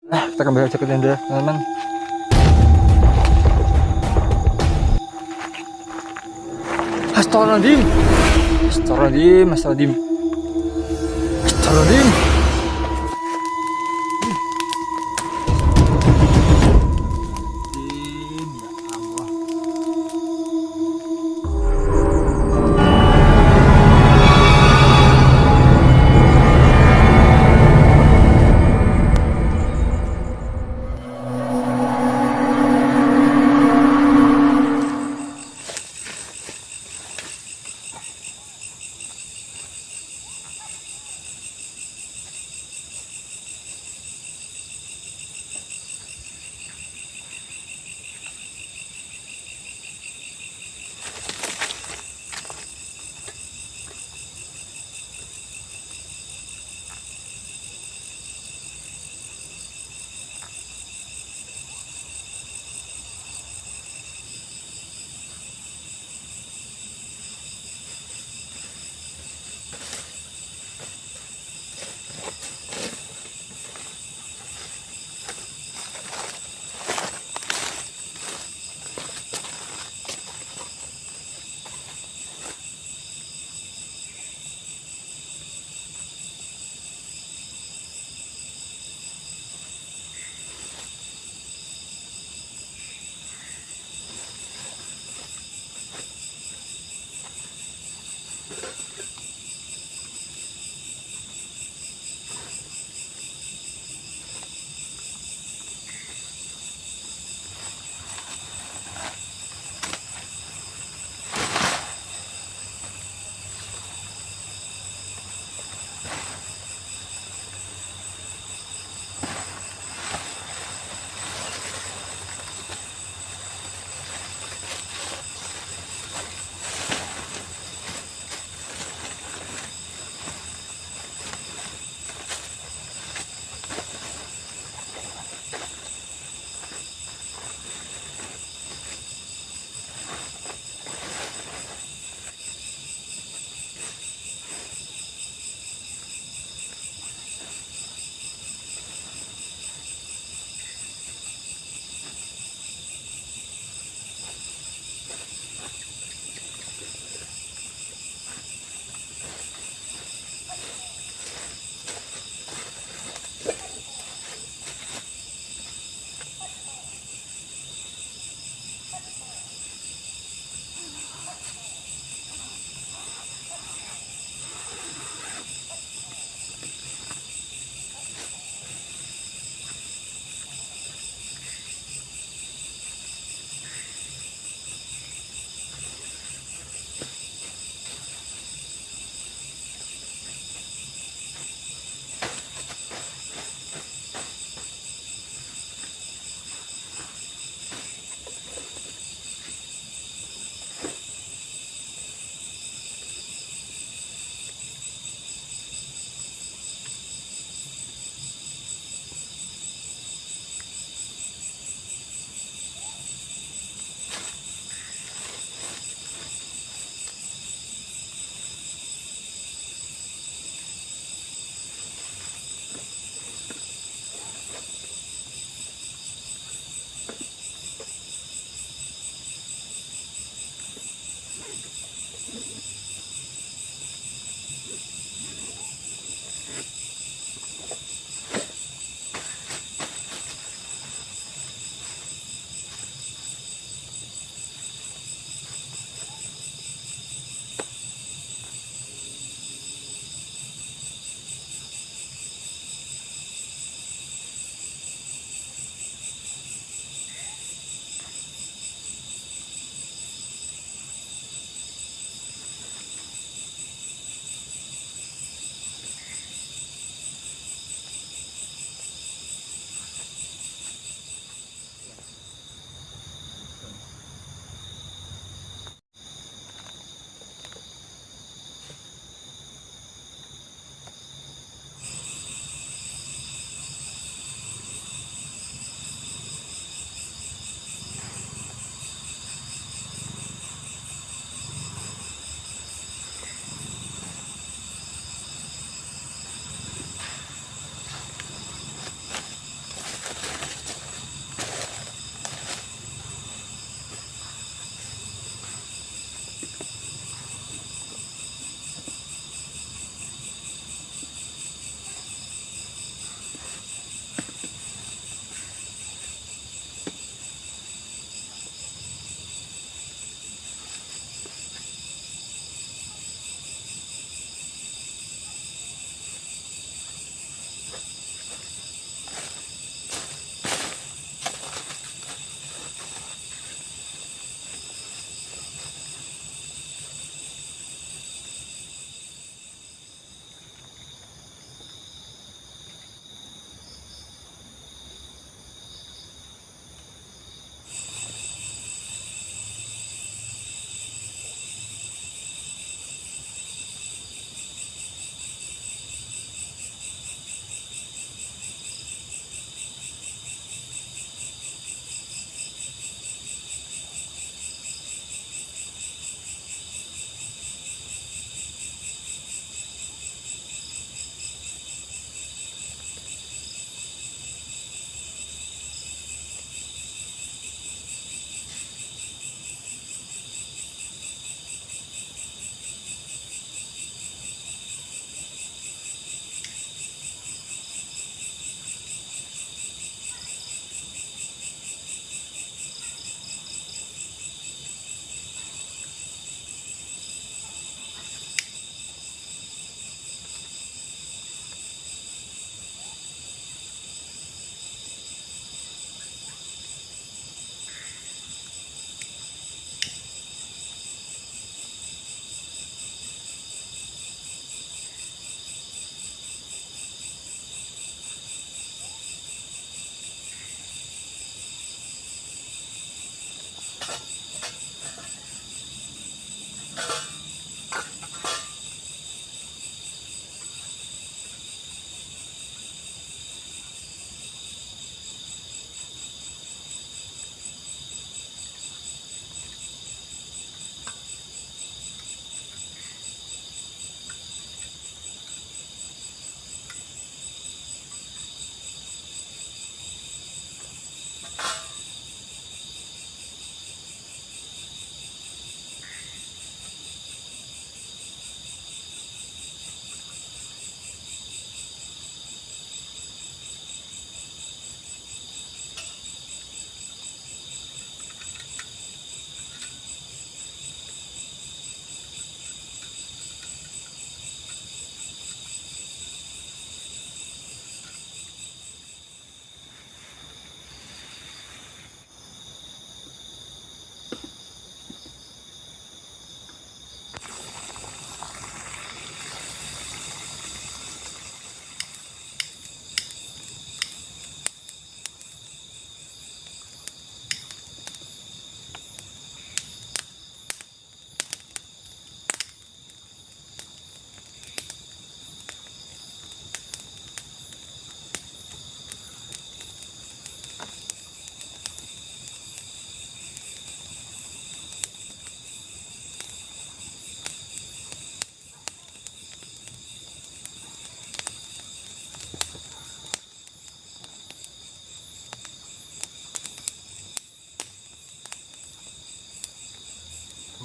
Nah, kita kembali aja ke tenda, teman-teman. Astagfirullahaladzim. Astagfirullahaladzim. Astagfirullahaladzim. Astagfirullahaladzim.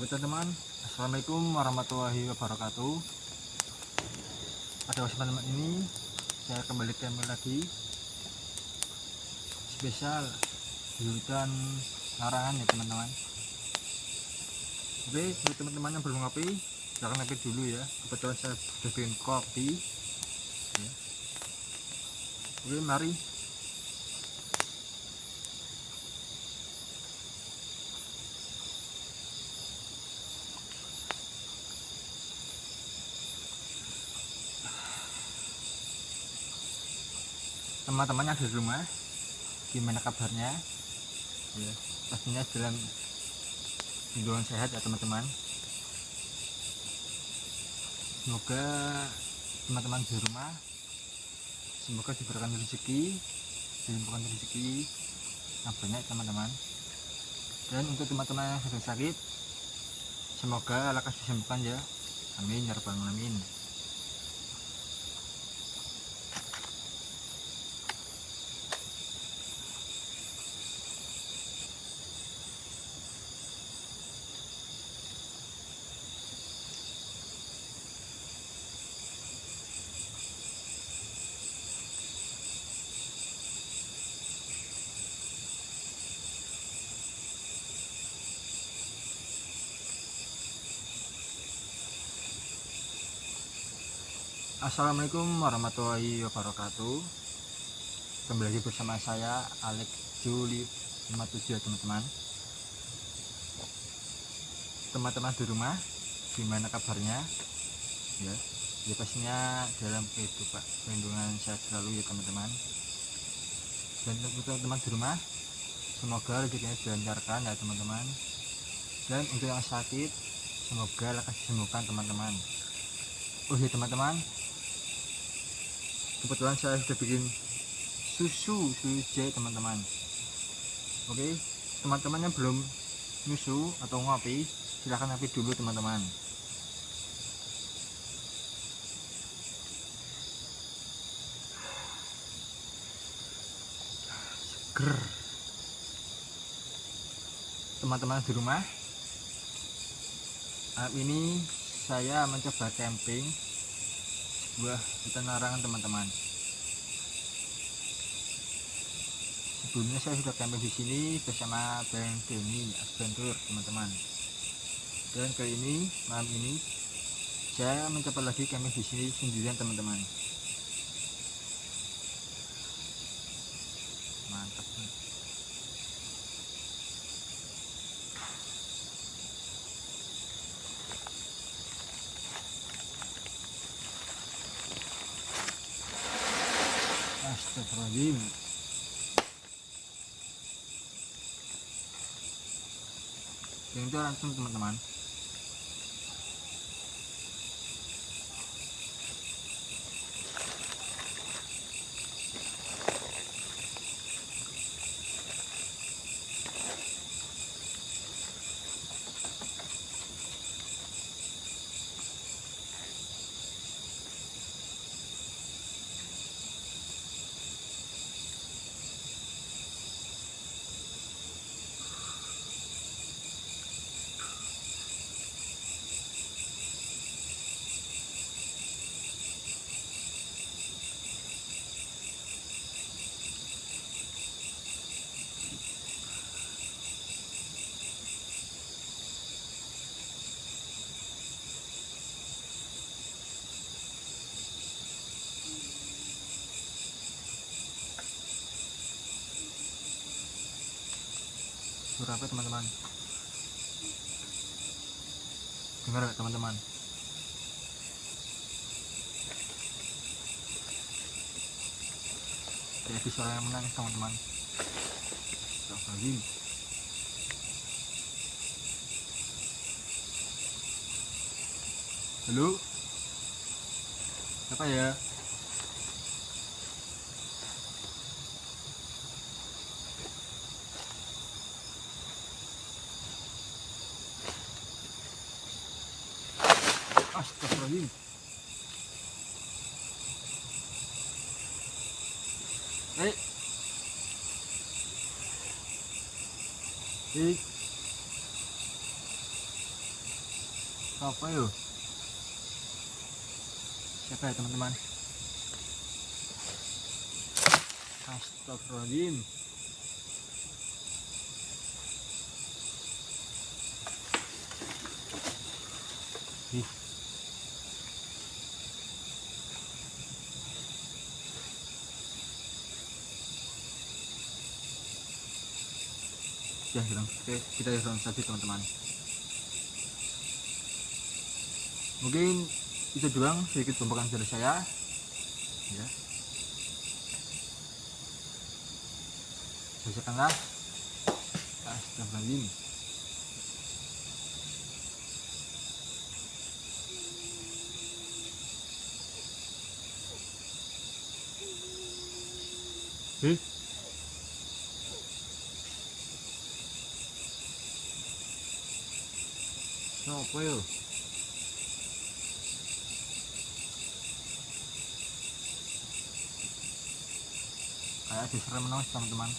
Oke teman-teman, assalamualaikum warahmatullahi wabarakatuh. Pada kesempatan ini saya kembali lagi spesial di hutan larangan ya teman-teman. Oke, buat teman-teman yang belum ngopi, silahkan ngopi dulu ya. Kebetulan saya sudah bikin kopi ya. Oke, mari. Teman-teman yang di rumah, gimana kabarnya ya? Pastinya dalam lingkungan sehat ya teman-teman. Semoga teman-teman di rumah semoga diberikan rezeki yang banyak teman-teman. Dan untuk teman-teman yang sedang sakit, semoga lekas disembuhkan ya, amin ya rabbal alamin. Assalamualaikum warahmatullahi wabarakatuh. Kembali lagi bersama saya Alex Juli 57 ya teman-teman. Teman-teman di rumah, gimana kabarnya ya? Ya pastinya dalam kehidupan perlindungan saya selalu ya teman-teman. Dan untuk teman-teman di rumah, semoga rezekinya dilancarkan ya teman-teman. Dan untuk yang sakit, semoga lekas disembuhkan teman-teman. Oh ya teman-teman, kebetulan saya sudah bikin susu jahe teman-teman. Oke, teman-teman yang belum nyusu atau ngopi, silahkan ngopi dulu teman-teman. Seger. Teman-teman di rumah, ini saya mencoba camping sebuah hutan larangan teman-teman. Sebelumnya saya sudah camping di sini bersama Bang Denny Adventure teman-teman. Dan kali ini malam ini saya mencoba lagi camping di sini sendirian teman-teman. Mantap nih. Astagfirullahaladzim. Yang itu langsung teman-teman. Suara apa teman-teman? Dengar gak teman-teman? Jadi suara yang menangis teman-teman. Astagfirullahaladzim. Halo? Apa ya? Astagfirullahaladzim. Apa yo? Siapa ya teman-teman? Astagfirullahaladzim. Ih. Ya, kita hilang saja teman-teman. Mungkin itu doang sedikit pembakaran dari saya ya. Bacakanlah. Astagfirullahaladzim. Apa yo? Kayak diserem menang teman-teman.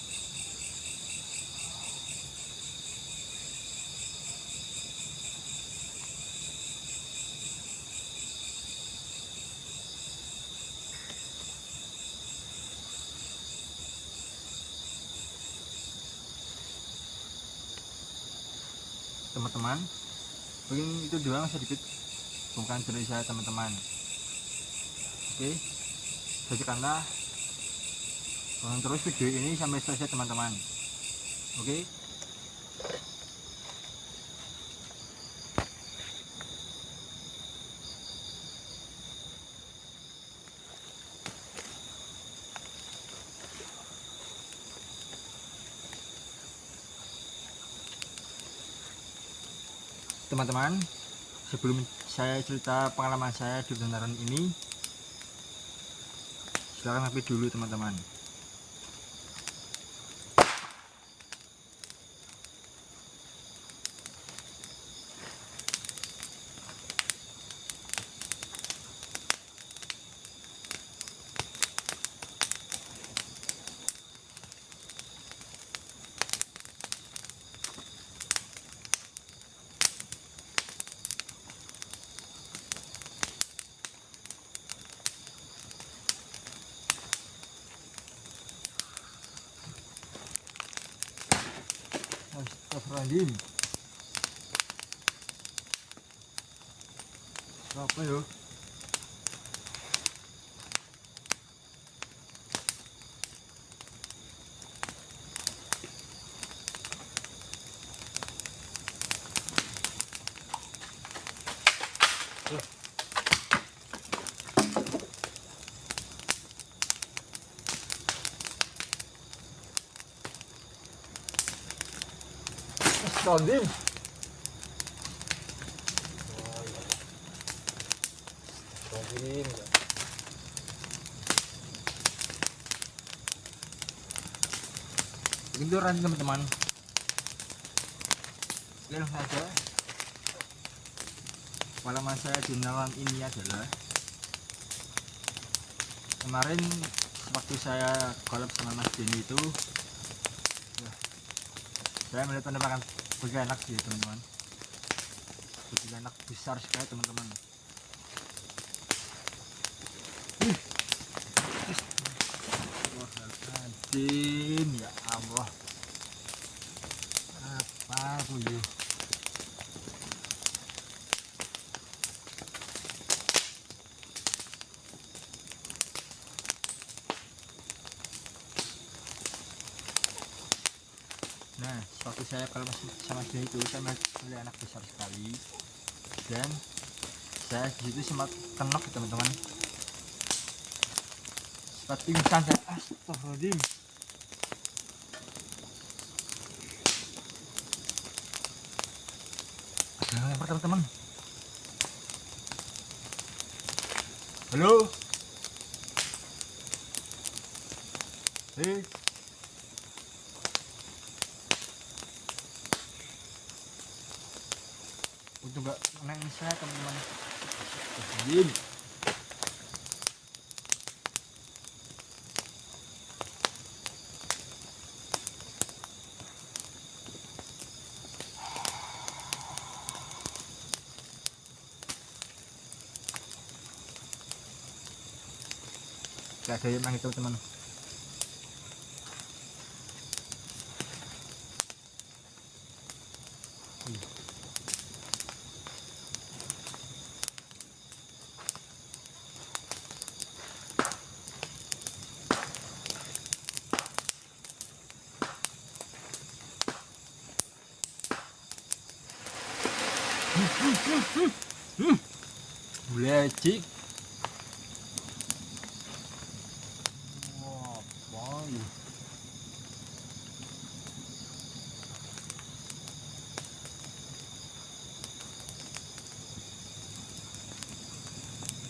Teman-teman, mungkin itu doang sedikit bukan dari saya teman-teman. Oke, saksikanlah terus video ini sampai selesai teman-teman. Oke. Teman-teman, sebelum saya cerita pengalaman saya di kendaraan ini, silahkan mampir dulu teman-teman. Astagfirullahaladzim. Apa yo? Astagfirullahaladzim. Tiduran teman-teman. Langsung saja. Pengalaman saya di malam ini adalah kemarin waktu saya collab sama Mas Denny itu, saya melihat penembakan begitu enak sih teman-teman, begitu enak, besar sekali teman-teman. Astagfirullahaladzim, ya Allah, apa aku yuk. Nah, waktu saya kalau masih sama dia itu, saya melihat anak besar sekali, dan saya disitu sempat kenok teman-teman, sempat pingsan saya. Astagfirullahaladzim. Ada yang lempar teman-teman. Halo. Untuk gak nangis saya teman-teman. Astagfirullahaladzim. gak ada yang itu teman. Belecik. Wah, boy.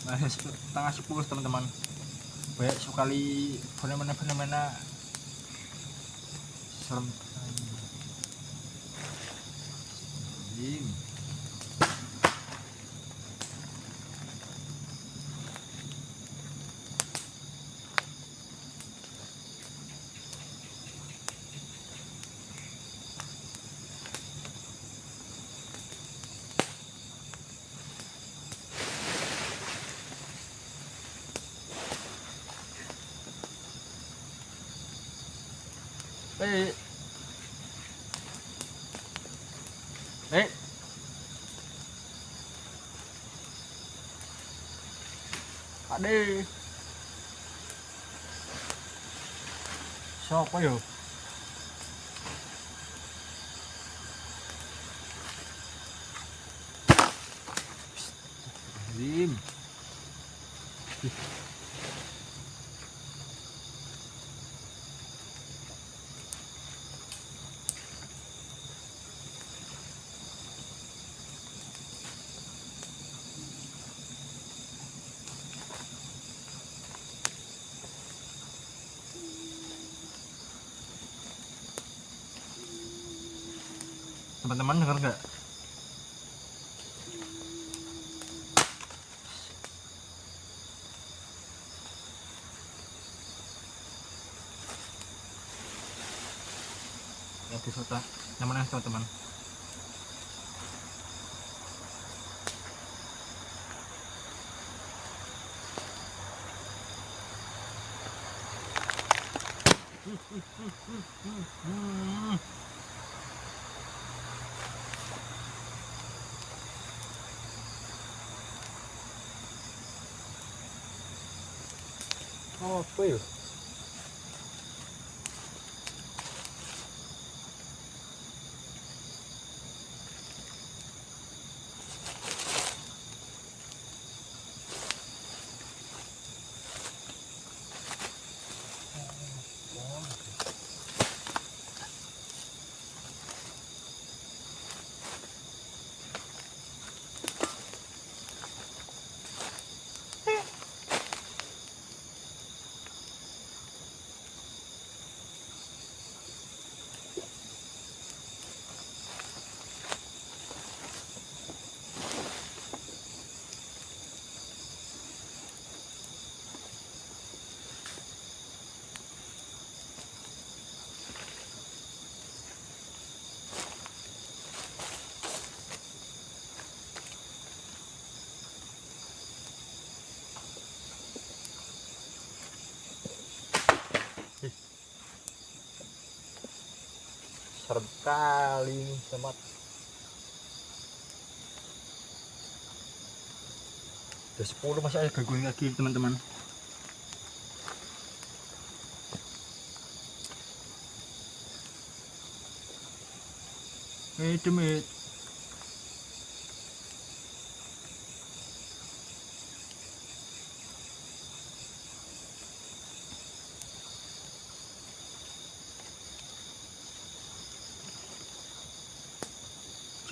Masih setengah 10 teman-teman. Banyak sekali fenomena-fenomena serem. Eh, Ade. Siapa yo? Zim. Teman-teman dengar nggak? Ya disota nyaman teman-teman. Apa ya? Serem kali ini teman. Udah 10 masih ada gangguan lagi teman-teman. Demit.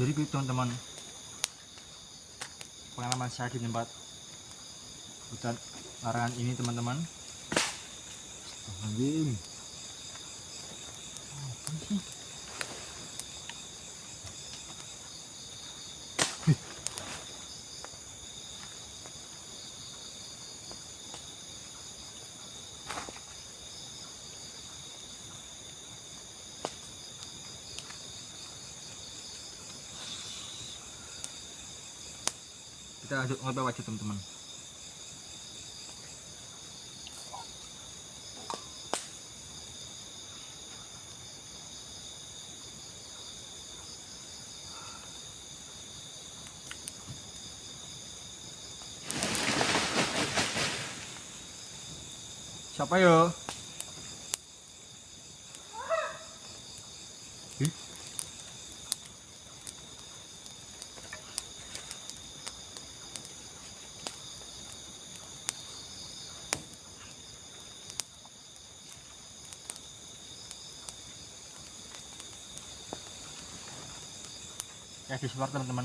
Jadi gitu teman-teman, pengalaman saya di tempat hutan larangan ini teman-teman. Astagfirullahaladzim. Apa sih? Kita lanjut ngobrol aja teman-teman. Siapa yo? Ih. Ya di luar teman-teman.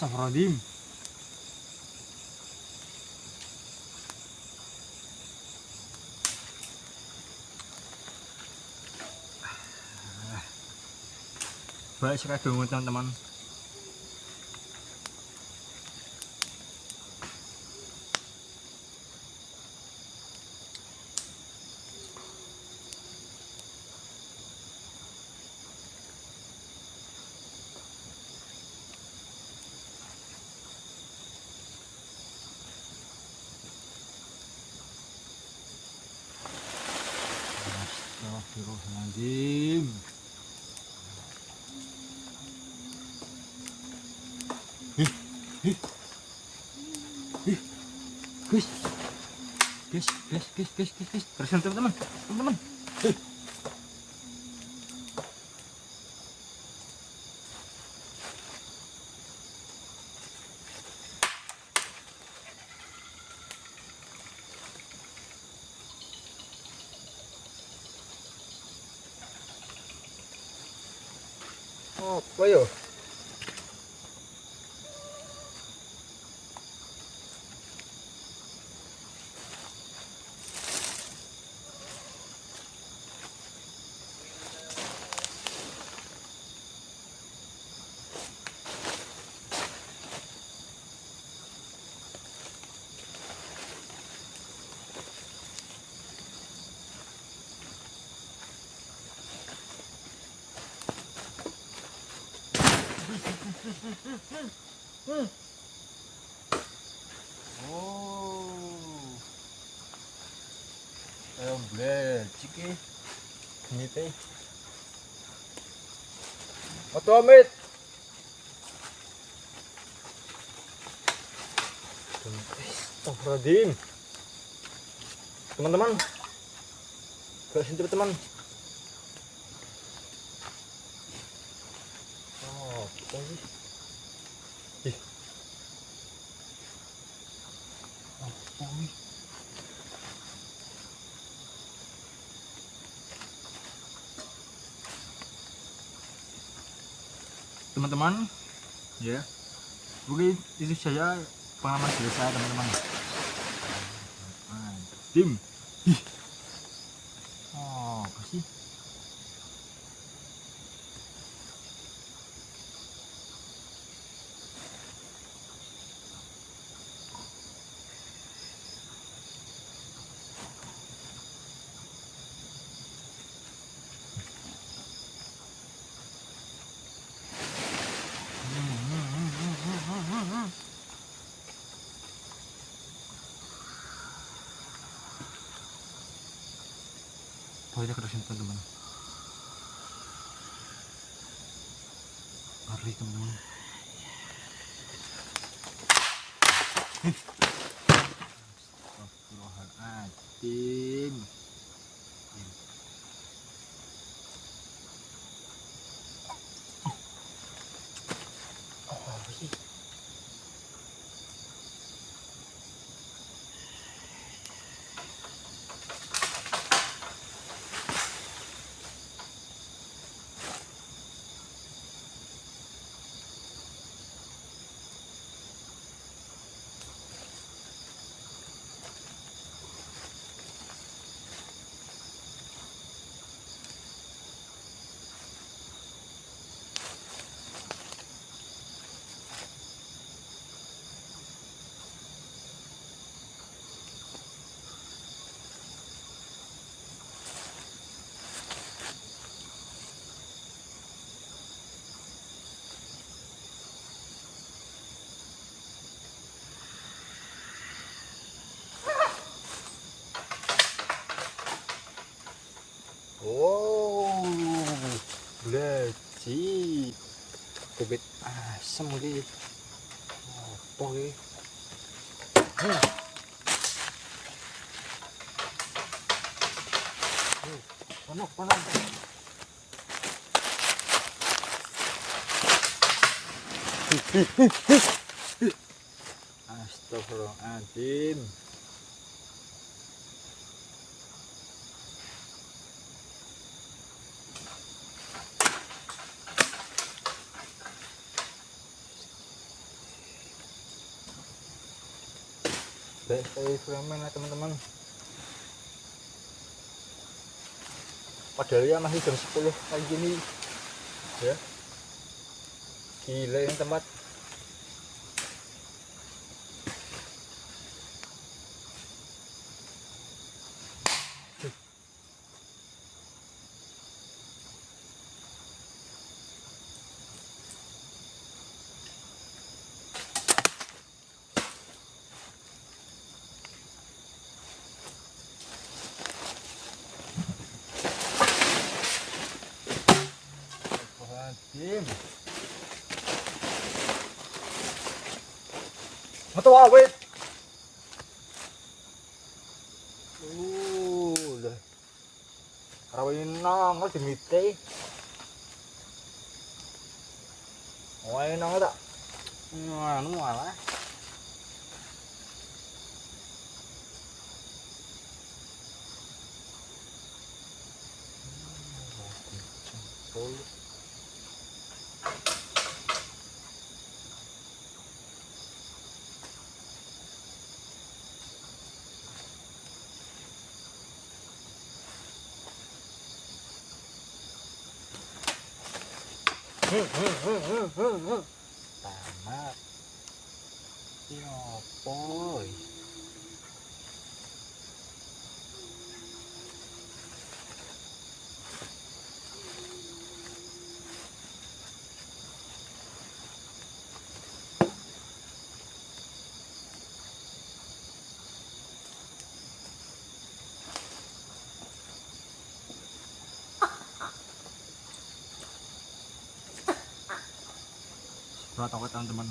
Astagfirullahaladzim. Baik sekali dong teman-teman. Astagfirullahaladzim. Guys, terus teman-teman. Apa yo? Oh, ayam belecik ini teh. Atau amit. Astagfirullahaladzim. Teman-teman, beresin cepet teman. Oh, apa sih? Ih. Apa nih? Teman-teman, ya, mungkin itu saja pengalaman dari saya teman-teman. Tim, oh, apa sih? Pokoknya kerusin teman-teman. Ngeri teman-teman. Astagfirullahaladzim. Apa sih? bibit asem iki. Opo iki? Panas. Astagfirullahaladzim. Frame lah teman-teman. Padahal ya masih jam 10 pagi gini ya. Gila ini tempat. Dim. Metu awet. Lah. Rawin nang dimite. Wae nang tak. Anu malah. Tamat. Yo boy. Berat aku teman-teman.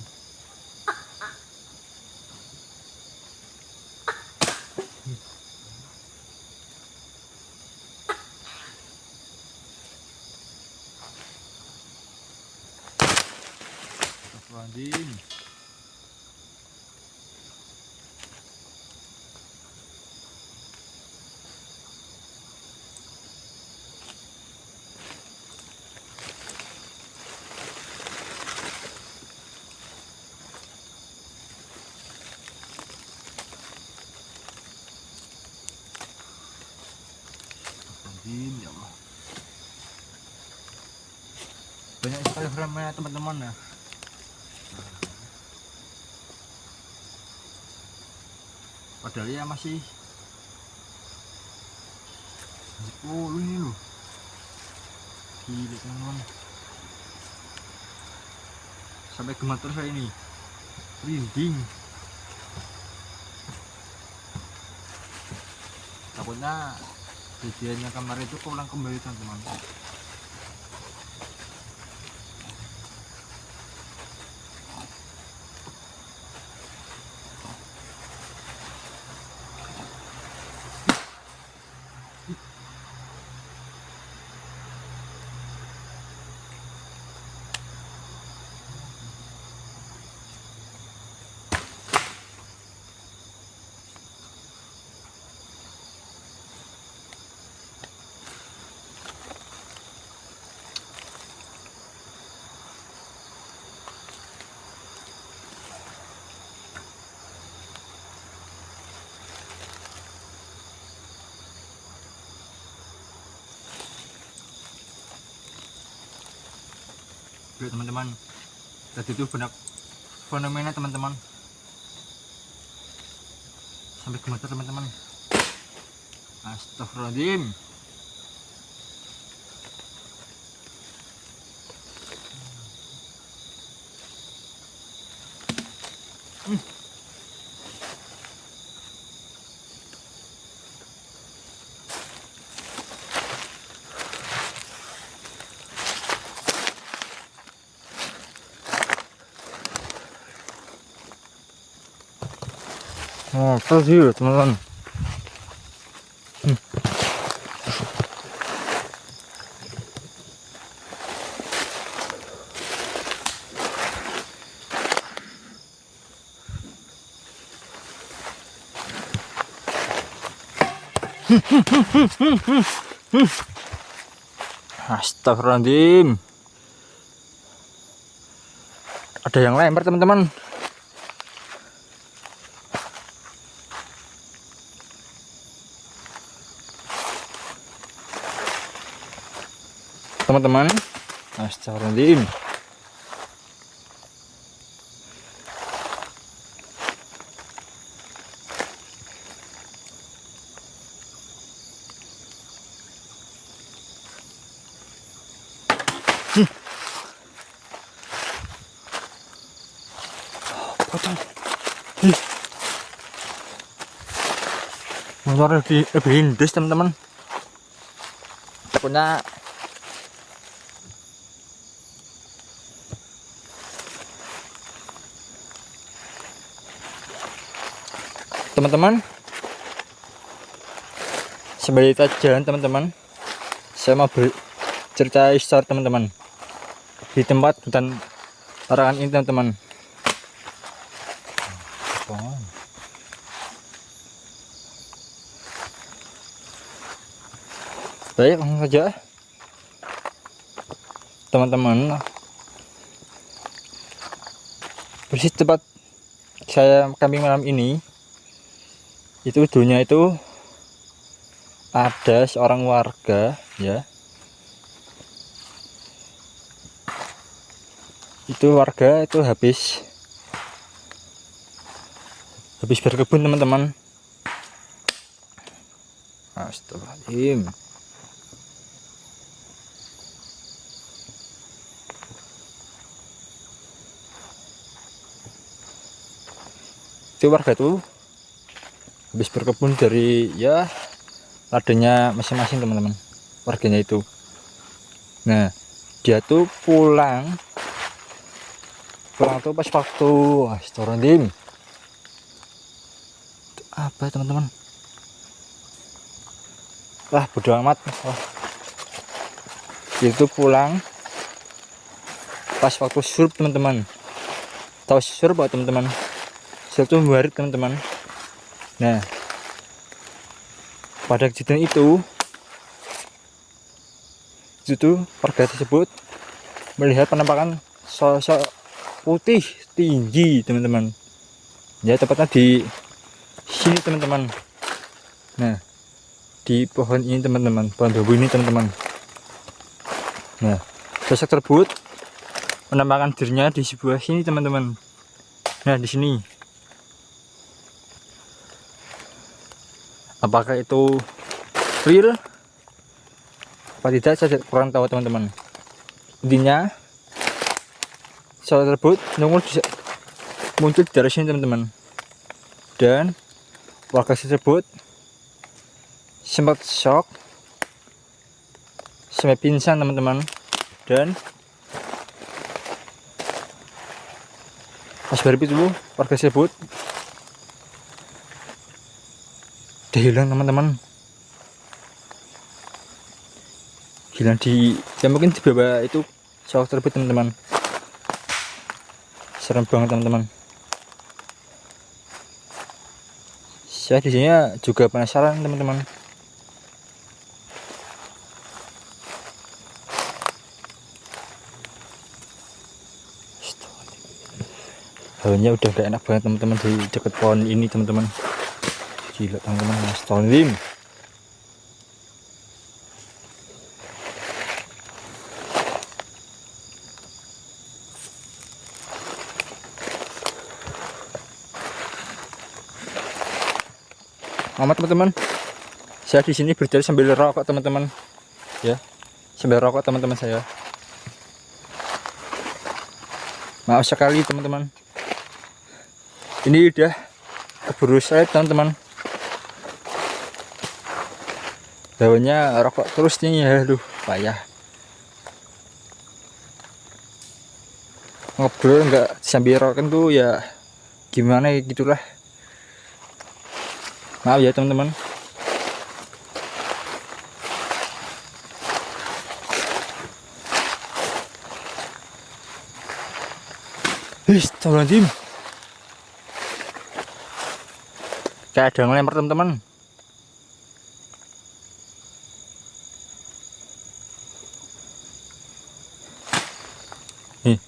Astagfirullahaladzim. Ya Allah. Banyak sekali frame-nya teman-teman ya. Padahal ya masih 10 ini loh. Gila teman-teman. Sampai gemeter saya ini. Rinding. Takutnya kejadiannya kemarin itu pulang kembali teman-teman. Teman-teman, tadi itu benar fenomena teman-teman, sampai gemeter teman-teman. Astagfirullahaladzim. Oh, terus yuk teman-teman. Astagfirullahaladzim. Ada yang lempar teman-teman. Teman-teman, astagfirullahaladzim. Potong. Motor lebih hindes teman-teman. Takutnya teman-teman, sebelum kita jalan teman-teman, saya mau cerita histori teman-teman di tempat hutan larangan ini teman-teman. Baik, langsung saja teman-teman. Persis tempat saya camping malam ini, itu dulunya itu ada seorang warga ya. Itu warga itu habis berkebun teman-teman. Astagfirullahaladzim. Itu warga tuh habis berkebun dari ya ladangnya masing-masing teman-teman, warganya itu. Nah, dia tuh pulang tuh pas waktu astagfirullahaladzim. Apa teman-teman? Wah, bodo amat. Wah. Itu pulang pas waktu surut teman-teman. Tahu surut apa teman-teman? Surut itu membarit teman-teman. Nah, pada kejadian itu warga tersebut melihat penampakan sosok putih tinggi teman-teman. Ya, tepatnya di sini teman-teman. Nah, di pohon ini teman-teman, pohon bambu ini teman-teman. Nah, sosok tersebut menampakkan dirinya di sebuah sini teman-teman. Nah, di sini. Apakah itu real apa tidak, saya kurang tahu teman-teman. Intinya sosok tersebut muncul di daerah sini teman-teman, dan warga tersebut sempat shock sampai pingsan teman-teman. Dan pas baru itu warga tersebut udah hilang teman-teman. Hilang di ya mungkin di bawah itu sosok tersebut teman-teman. Serem banget teman-teman. Saya di sini juga penasaran teman-teman. Hawanya udah gak enak banget teman-teman di dekat pohon ini teman-teman. Gila teman-teman, astagfirullahaladzim. Amat teman-teman. Saya di sini berdiri sambil rokok teman-teman. Ya, sambil rokok teman-teman saya. Maaf sekali teman-teman. Ini udah keburu saya teman-teman. Daunnya rokok terus nih ya, aduh payah. Ngobrol nggak sambil rokok tuh ya gimana ya, gitulah. Maaf ya teman-teman. Astagfirullahaladzim. Kayak ada ngelempar teman-teman. Nih.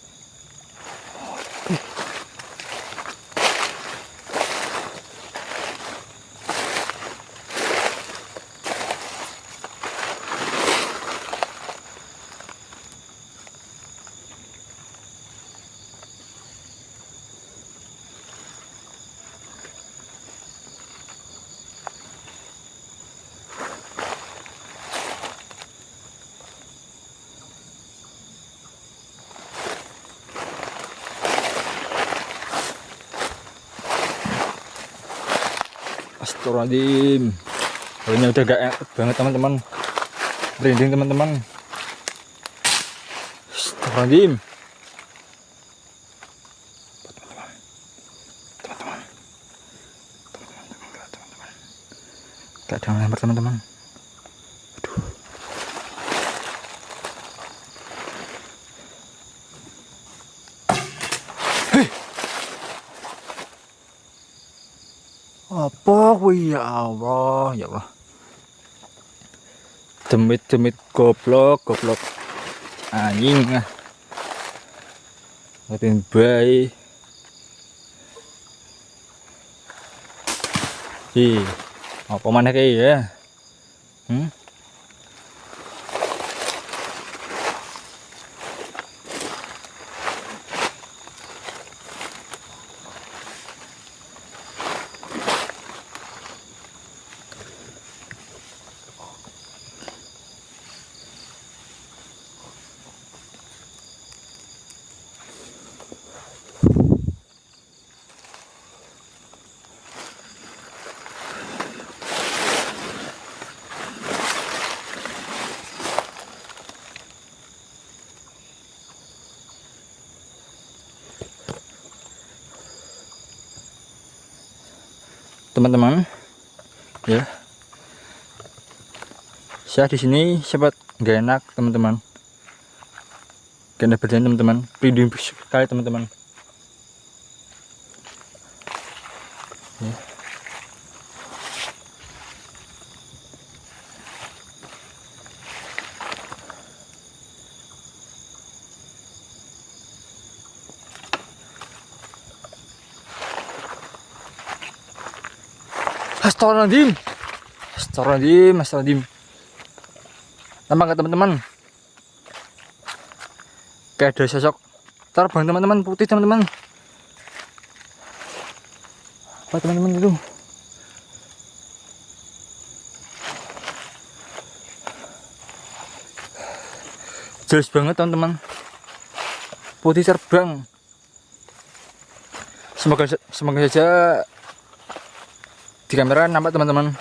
Astagfirullahaladzim. Ini udah gak enak banget teman-teman. Merinding teman-teman. Astagfirullahaladzim. Gak ada yang lempar teman-teman. Apa kuwi ya Allah, ya Allah. Demit goblok anjing ah. Ngatin bayi. Apa mana kayak ya? Teman-teman, ya, saya di sini sempat nggak enak teman-teman, karena berjalan teman-teman, merinding sekali teman-teman. Ya. Astagfirullahaladzim. Nampak nggak teman-teman? Kayak ada sosok terbang teman-teman, putih teman-teman. Apa teman-teman itu? Jelas banget teman-teman. Putih terbang. Semoga saja di kamera nampak teman-teman.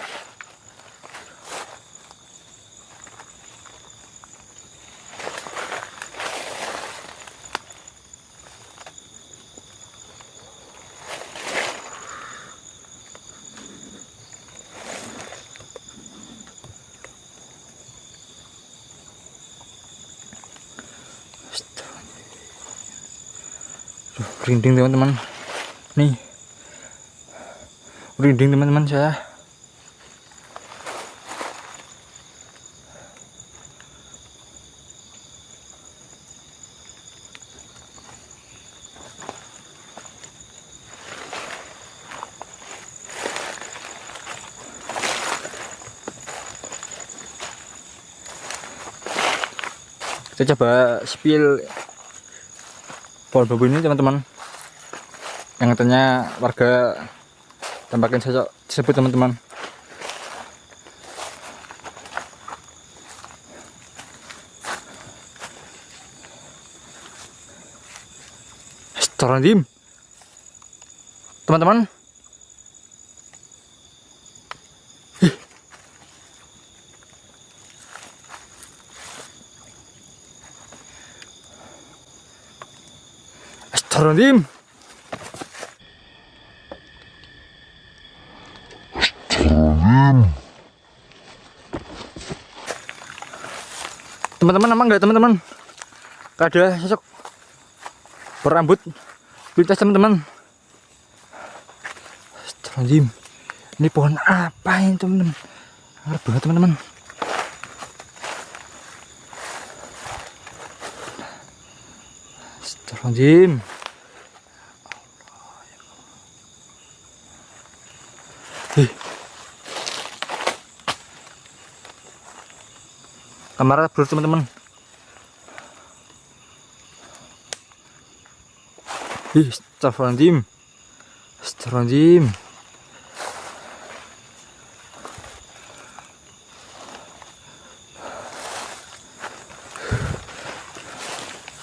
Merinding teman-teman. Nih. Merinding teman-teman saya. Kita coba spill pohon bambu ini teman-teman, yang katanya warga tampakin sosok tersebut teman-teman. Astagfirullahaladzim teman-teman. Astagfirullahaladzim. teman-teman. Teman-teman, emang nggak teman-teman? Ada sosok berambut pintas teman-teman. Astagfirullahaladzim. Ini pohon apa ini teman-teman? Ngarep banget teman-teman. Astagfirullahaladzim. Kamera bro teman-teman. Astagfirullahaladzim. Astagfirullahaladzim.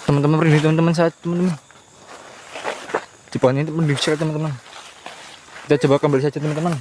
Teman-teman merinding teman-teman, saya teman-teman. Di pohon ini merinding sekali teman-teman. Kita coba kembali saja teman-teman.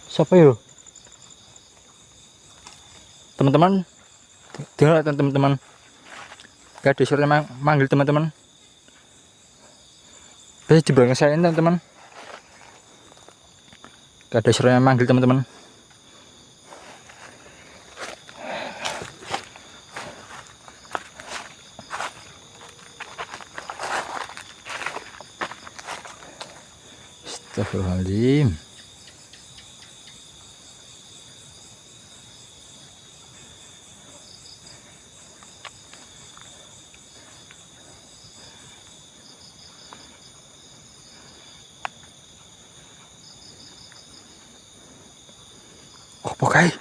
Siapa ya? Teman-teman, dengar teman-teman. Gak ada suara manggil teman-teman. Bisa di belakang saya teman-teman. Gak ada suara manggil teman-teman. Astagfirullahaladzim. Apa kae?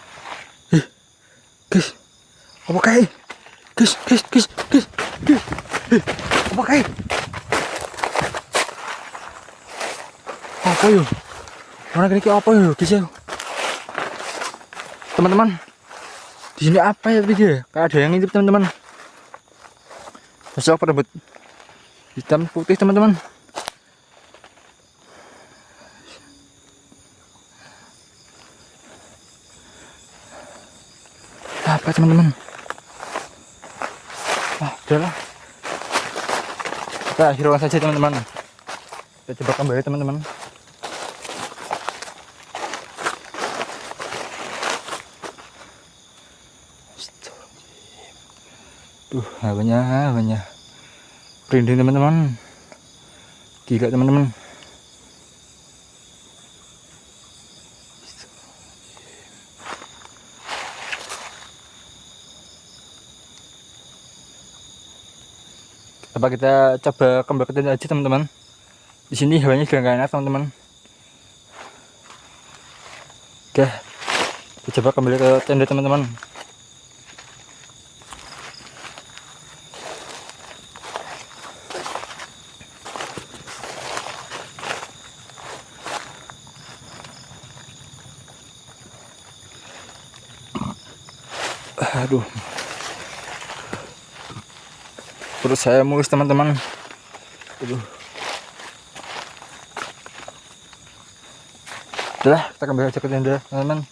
Guys. Apa kae? Guys. Apa kae? Apa yo? Mana kene apa yo, guys ya? Teman-teman. Di sini apa ya tadi dia? Kayak ada yang ngintip teman-teman. Sosok berambut hitam putih teman-teman. Apa teman-teman? Udahlah, kita hiraukan saja teman-teman. Kita coba kembali teman-teman. Hawanya merinding teman-teman. Gila teman-teman. Apa kita coba kembali ke tenda aja teman-teman. Di sini hawanya juga nggak enak teman-teman. Oke, kita coba kembali ke tenda teman-teman. Aduh, perut saya mulus teman-teman. Aduh. Udah, kita kembali aja ke tenda teman-teman.